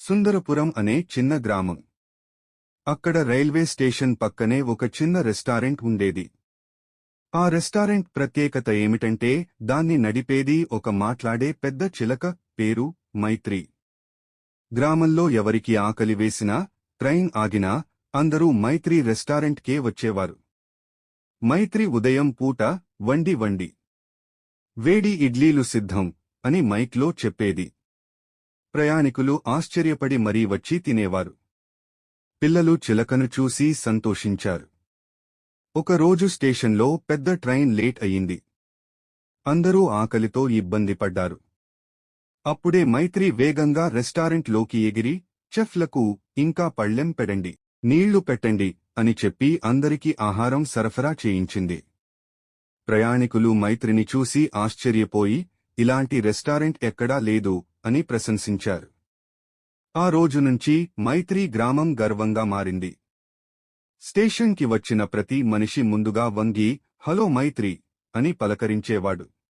సుందరపురం అనే చిన్న గ్రామం. అక్కడ రైల్వే స్టేషన్ పక్కనే ఒక చిన్న రెస్టారెంట్ ఉండేది. ఆ రెస్టారెంట్ ప్రత్యేకత ఏమిటంటే దాన్ని నడిపేది ఒక మాట్లాడే పెద్ద చిలక, పేరు మైత్రి. గ్రామంలో ఎవరికి ఆకలి వేసినా, ట్రైన్ ఆగినా అందరూ మైత్రి రెస్టారెంట్కే వచ్చేవారు. మైత్రి ఉదయం పూట వండి వండి వేడి ఇడ్లీలు సిద్ధం అని మైక్లో చెప్పేది. ప్రయాణికులు ఆశ్చర్యపడి మరీ వచ్చి తినేవారు. పిల్లలు చిలకను చూసి సంతోషించారు. ఒకరోజు స్టేషన్లో పెద్ద ట్రైన్ లేట్ అయింది. అందరూ ఆకలితో ఇబ్బంది పడ్డారు. అప్పుడే మైత్రి వేగంగా రెస్టారెంట్లోకి ఎగిరి, చెఫ్లకు ఇంకా పళ్ళెం పెడండి, నీళ్లు పెట్టండి అని చెప్పి అందరికీ ఆహారం సరఫరా చేయించింది. ప్రయాణికులు మైత్రిని చూసి ఆశ్చర్యపోయి, ఇలాంటి రెస్టారెంట్ ఎక్కడా లేదు అని ప్రశంసించారు. ఆ రోజు నుంచి మైత్రి గ్రామం గర్వంగా మారింది. స్టేషన్కి వచ్చిన ప్రతి మనిషి ముందుగా వంగి, హలో మైత్రి అని పలకరించేవాడు.